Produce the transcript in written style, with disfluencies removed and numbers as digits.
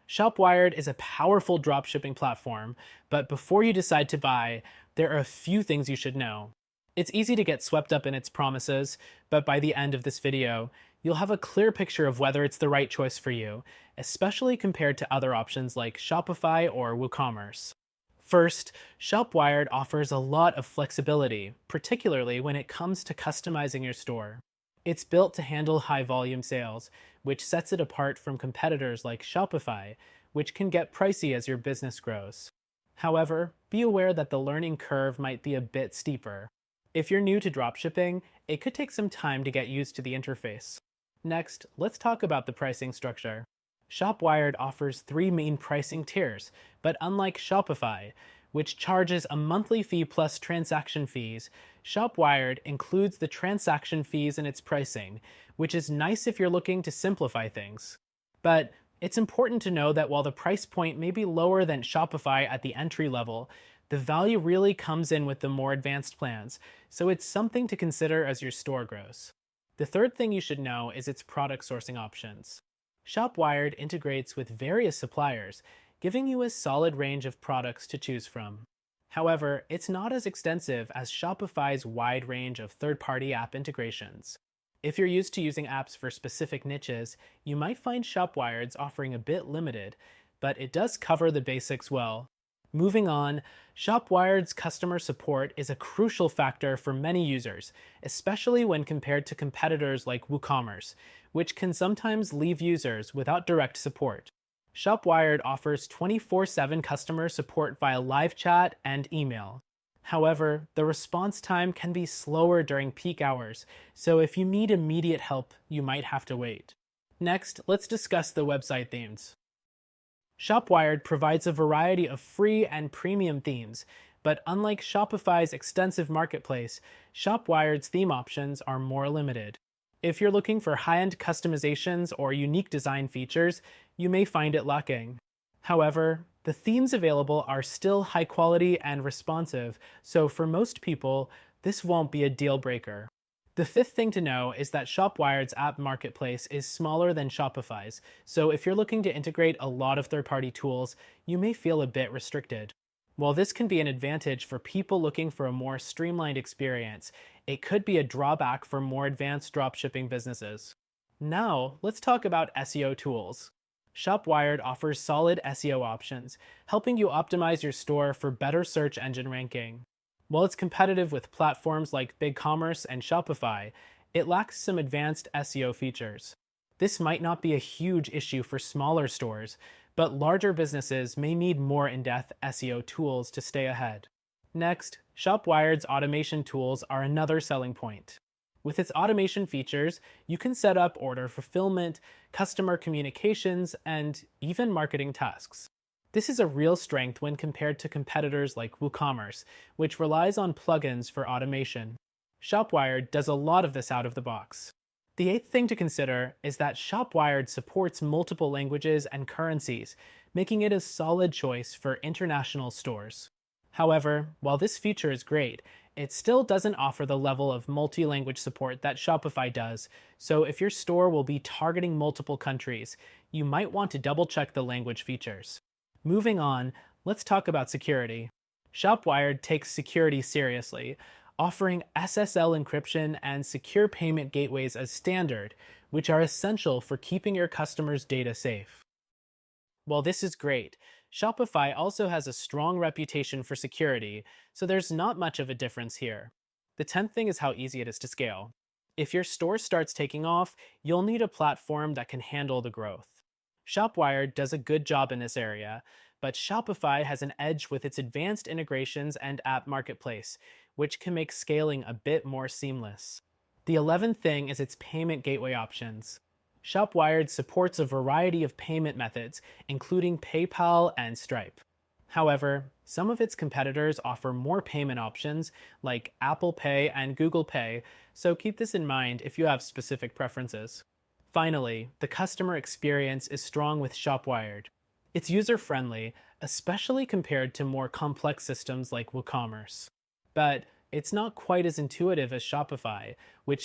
ShopWired is a powerful dropshipping platform, but before you decide to buy, there are a few things you should know. It's easy to get swept up in its promises, but by the end of this video, you'll have a clear picture of whether it's the right choice for you, especially compared to other options like Shopify or WooCommerce. First, ShopWired offers a lot of flexibility, particularly when it comes to customizing your store. It's built to handle high volume sales, which sets it apart from competitors like Shopify, which can get pricey as your business grows. However, be aware that the learning curve might be a bit steeper. If you're new to dropshipping, it could take some time to get used to the interface. Next, let's talk about the pricing structure. ShopWired offers three main pricing tiers, but unlike Shopify, which charges a monthly fee plus transaction fees, ShopWired includes the transaction fees in its pricing, which is nice if you're looking to simplify things. But it's important to know that while the price point may be lower than Shopify at the entry level, the value really comes in with the more advanced plans, so it's something to consider as your store grows. The third thing you should know is its product sourcing options. ShopWired integrates with various suppliers, giving you a solid range of products to choose from. However, it's not as extensive as Shopify's wide range of third-party app integrations. If you're used to using apps for specific niches, you might find ShopWired's offering a bit limited, but it does cover the basics well. Moving on, ShopWired's customer support is a crucial factor for many users, especially when compared to competitors like WooCommerce, which can sometimes leave users without direct support. ShopWired offers 24/7 customer support via live chat and email. However, the response time can be slower during peak hours, so if you need immediate help, you might have to wait. Next, let's discuss the website themes. ShopWired provides a variety of free and premium themes, but unlike Shopify's extensive marketplace, ShopWired's theme options are more limited. If you're looking for high-end customizations or unique design features, you may find it lacking. However, the themes available are still high quality and responsive, so for most people, this won't be a deal breaker. The fifth thing to know is that ShopWired's app marketplace is smaller than Shopify's, so if you're looking to integrate a lot of third-party tools, you may feel a bit restricted. While this can be an advantage for people looking for a more streamlined experience, it could be a drawback for more advanced dropshipping businesses. Now, let's talk about SEO tools. ShopWired offers solid SEO options, helping you optimize your store for better search engine ranking. While it's competitive with platforms like BigCommerce and Shopify, it lacks some advanced SEO features. This might not be a huge issue for smaller stores, but larger businesses may need more in-depth SEO tools to stay ahead. Next, ShopWired's automation tools are another selling point. With its automation features, you can set up order fulfillment, customer communications, and even marketing tasks. This is a real strength when compared to competitors like WooCommerce, which relies on plugins for automation. ShopWired does a lot of this out of the box. The eighth thing to consider is that ShopWired supports multiple languages and currencies, making it a solid choice for international stores. However, while this feature is great, it still doesn't offer the level of multi-language support that Shopify does, so if your store will be targeting multiple countries, you might want to double-check the language features. Moving on, let's talk about security. ShopWired takes security seriously, offering SSL encryption and secure payment gateways as standard, which are essential for keeping your customers' data safe. While this is great, Shopify also has a strong reputation for security, so there's not much of a difference here. The 10th thing is how easy it is to scale. If your store starts taking off, you'll need a platform that can handle the growth. ShopWired does a good job in this area, but Shopify has an edge with its advanced integrations and app marketplace, which can make scaling a bit more seamless. The 11th thing is its payment gateway options. ShopWired supports a variety of payment methods, including PayPal and Stripe. However, some of its competitors offer more payment options, like Apple Pay and Google Pay, so keep this in mind if you have specific preferences. Finally, the customer experience is strong with ShopWired. It's user-friendly, especially compared to more complex systems like WooCommerce. But it's not quite as intuitive as Shopify, which